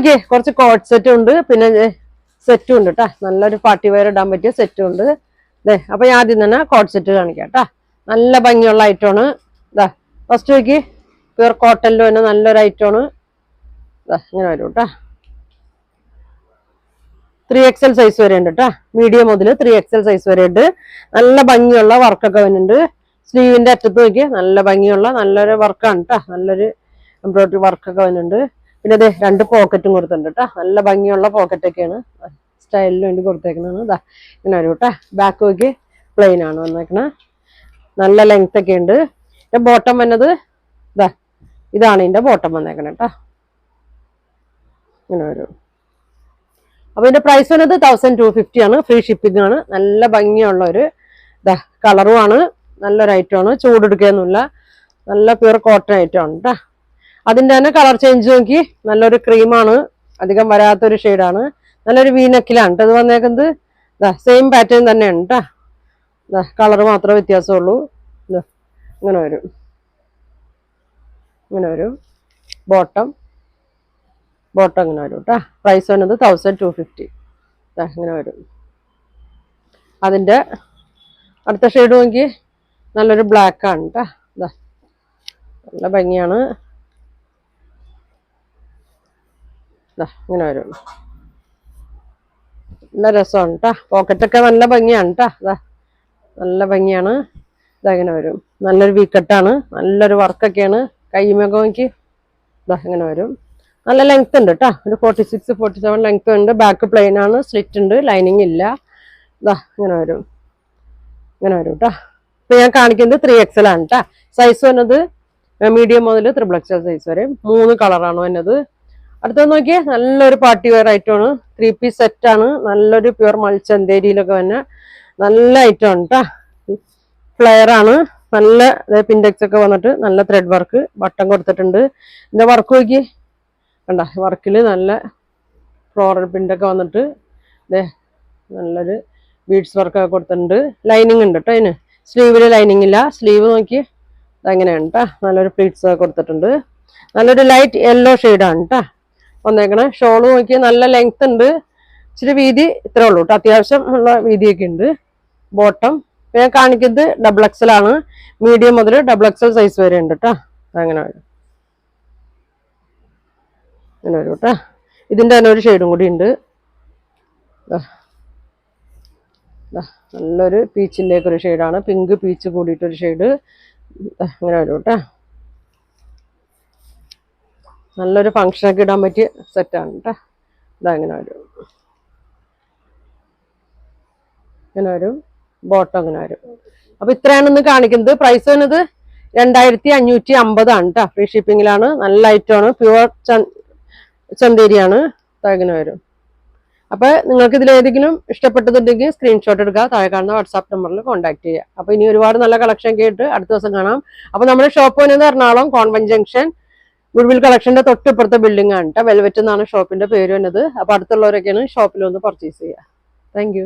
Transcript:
നോക്കിയേ കുറച്ച് കോട്ട് സെറ്റും ഉണ്ട് പിന്നെ സെറ്റും ഉണ്ട് കേട്ടാ. നല്ലൊരു പാർട്ടി വെയർ ഇടാൻ പറ്റിയ സെറ്റും ഉണ്ട്. അപ്പൊ ഞാൻ ആദ്യം തന്നെ കോട്ട് സെറ്റ് കാണിക്കാം കേട്ടാ. നല്ല ഭംഗിയുള്ള ഐറ്റമാണ്. ഫസ്റ്റ് നോക്കി പ്യുർ കോട്ടണിലും തന്നെ നല്ലൊരു ഐറ്റമാണ്. ഇങ്ങനെ വരും കേട്ടാ. 3XL സൈസ് വരെ ഉണ്ട് കേട്ടാ. മീഡിയം മുതൽ 3XL സൈസ് വരെ ഉണ്ട്. നല്ല ഭംഗിയുള്ള വർക്കൊക്കെ വരുന്നുണ്ട്. സ്ലീവിന്റെ അറ്റത്ത് നോക്കി നല്ല ഭംഗിയുള്ള നല്ലൊരു വർക്കാണ് കേട്ടാ. നല്ലൊരു എംബ്രോയിഡറി വർക്കൊക്കെ വരുന്നുണ്ട്. പിന്നെ അതെ 2 പോക്കറ്റും കൊടുത്തിട്ടുണ്ട് കേട്ടാ. നല്ല ഭംഗിയുള്ള പോക്കറ്റൊക്കെയാണ്. സ്റ്റൈലിന് വേണ്ടി കൊടുത്തേക്കുന്നതാണ്. ഇങ്ങനെ വരും കേട്ടാ. ബാക്ക് നോക്കി പ്ലെയിൻ ആണ് വന്നേക്കണ. നല്ല ലെങ്ത് ഒക്കെ ഉണ്ട്. ബോട്ടം വന്നത് ഇതാണ് ഇതിന്റെ ബോട്ടം വന്നേക്കണ കേട്ടാ. ഇങ്ങനെ വരും. അപ്പൊ ഇതിന്റെ പ്രൈസ് വന്നത് 1250 ആണ്. ഫ്രീ ഷിപ്പിംഗ് ആണ്. നല്ല ഭംഗിയുള്ള ഒരു കളറും ആണ്. നല്ലൊരു ഐറ്റമാണ്. ചൂടെടുക്കുകയൊന്നുമില്ല. നല്ല പ്യുർ കോട്ടൺ ഐറ്റം ആണ് കേട്ടാ. അതിന്റെ തന്നെ കളർ ചേഞ്ച് നോക്കി നല്ലൊരു ക്രീമാണ്. അധികം വരാത്തൊരു ഷെയ്ഡാണ്. നല്ലൊരു വീനക്കിലാണ് കേട്ടോ ഇത് വന്നേക്കുന്നത്. സെയിം പാറ്റേൺ തന്നെയാണ് കേട്ടാ. കളർ മാത്രമേ വ്യത്യാസമുള്ളൂ. ഇങ്ങനെ വരും. ഇങ്ങനെ വരും. ബോട്ടം ഇങ്ങനെ വരും കേട്ടാ. പ്രൈസ് വന്നത് 1250. ഇങ്ങനെ വരും. അതിന്റെ അടുത്ത ഷെയ്ഡ് നോക്കി നല്ലൊരു ബ്ലാക്ക് ആണ് കേട്ടാ. നല്ല ഭംഗിയാണ്. ഇങ്ങനെ വരും. നല്ല രസമാണ് കേട്ടാ. പോക്കറ്റൊക്കെ നല്ല ഭംഗിയാണ് കേട്ടാ. നല്ല ഭംഗിയാണ്. ഇങ്ങനെ വരും. നല്ലൊരു വീക്കട്ടാണ്. നല്ലൊരു വർക്കൊക്കെയാണ്. കൈമൊക്കെ നോക്കി ഇങ്ങനെ വരും. നല്ല ലെങ്ത് ഉണ്ട് കേട്ടാ. ഒരു 46-47 ലെങ്ത് ഉണ്ട്. ബാക്ക് പ്ലെയിൻ ആണ്. സ്ലിറ്റ് ഉണ്ട്. ലൈനിങ് ഇല്ല. ഇങ്ങനെ വരും. ഇങ്ങനെ വരും കേട്ടാ. ഇപ്പൊ ഞാൻ കാണിക്കുന്നത് 3XL ആണ് കേട്ടാ. സൈസ് വന്നത് മീഡിയം മുതൽ XXL സൈസ് വരെ 3 കളറാണ് വന്നത്. അടുത്തത് നോക്കിയേ നല്ലൊരു പാർട്ടി വെയർ ഐറ്റമാണ്. 3 പീസ് സെറ്റ് ആണ്. നല്ലൊരു പ്യുർ മൾച്ചന്തേരിയിലൊക്കെ വന്നെ നല്ല ഐറ്റം ആണ് കേട്ടാ. ഫ്ലെയർ ആണ്. നല്ല പിൻഡെക്സ് ഒക്കെ വന്നിട്ട് നല്ല ത്രെഡ് വർക്ക് ബട്ടൺ കൊടുത്തിട്ടുണ്ട്. ഇതിന്റെ വർക്ക് നോക്കി കണ്ട. വർക്കില് നല്ല ഫ്ലോറൽ പ്രിന്റൊക്കെ വന്നിട്ട് നല്ലൊരു ബീഡ്സ് വർക്കൊക്കെ കൊടുത്തിട്ടുണ്ട്. ലൈനിങ് ഉണ്ട് കേട്ടോ. അതിന് സ്ലീവില് ലൈനിങ് ഇല്ല. സ്ലീവ് നോക്കി അതെങ്ങനെയാണ് കേട്ടാ. നല്ലൊരു പ്ലീറ്റ്സ് ഒക്കെ കൊടുത്തിട്ടുണ്ട്. നല്ലൊരു ലൈറ്റ് യെല്ലോ ഷെയ്ഡാണ് കേട്ടാ വന്നേക്കണേ. ഷോള് നോക്കി നല്ല ലെങ്ത് ഉണ്ട്. ഇച്ചിരി വീതി ഇത്രേ ഉള്ളൂ കേട്ടോ. അത്യാവശ്യം ഉള്ള വീതിയൊക്കെ ഉണ്ട്. ബോട്ടം ഞാൻ കാണിക്കുന്നത് XXL ആണ്. മീഡിയം മുതൽ XXL സൈസ് വരെ ഉണ്ട് കേട്ടോ. അങ്ങനെ വരും. അങ്ങനെ വരും കേട്ടോ. ഇതിന്റെ തന്നെ ഒരു ഷെയ്ഡും കൂടി ഉണ്ട്. നല്ലൊരു പീച്ചിലേക്കൊരു ഷെയ്ഡാണ്. പിങ്ക് പീച്ച് കൂടിയിട്ടൊരു ഷെയ്ഡ്. അങ്ങനെ വരും കേട്ടോ. നല്ലൊരു ഫങ്ഷനൊക്കെ ഇടാൻ പറ്റിയ സെറ്റാണ് കേട്ടോ. ഇങ്ങനെ വരും. ഇങ്ങനെ വരും. ബോട്ടം അങ്ങനെ വരും. അപ്പൊ ഇത്രയാണ് ഇന്ന് കാണിക്കുന്നത്. പ്രൈസ് വന്നത് 2550 ആണ് കേട്ടോ. ഫ്രീ ഷിപ്പിങ്ങിലാണ്. നല്ല ഐറ്റമാണ്. പ്യുവർ ചന്തേരിയാണ്. ഇങ്ങനെ വരും. അപ്പൊ നിങ്ങൾക്ക് ഇതിലേതെങ്കിലും ഇഷ്ടപ്പെട്ടതുണ്ടെങ്കിൽ സ്ക്രീൻഷോട്ട് എടുക്കുക. താഴെ കാണുന്ന വാട്സാപ്പ് നമ്പറിൽ കോൺടാക്ട് ചെയ്യുക. അപ്പൊ ഇനി ഒരുപാട് നല്ല കളക്ഷൻ കേട്ട് അടുത്ത ദിവസം കാണാം. അപ്പൊ നമ്മുടെ ഷോപ്പ് വന്നത് എറണാകുളം കോൺവെന്റ് ജംഗ്ഷൻ ഗുഡ്വിൽ കളക്ഷന്റെ തൊട്ടിപ്പുറത്തെ ബിൽഡിംഗ് ആണ് കേട്ടോ. വെൽവെറ്റ് എന്നാണ് ഷോപ്പിന്റെ പേര് വന്നത്. അപ്പൊ അടുത്തുള്ളവരൊക്കെയാണ് ഷോപ്പിൽ വന്ന് പർച്ചേസ് ചെയ്യുക. Thank you.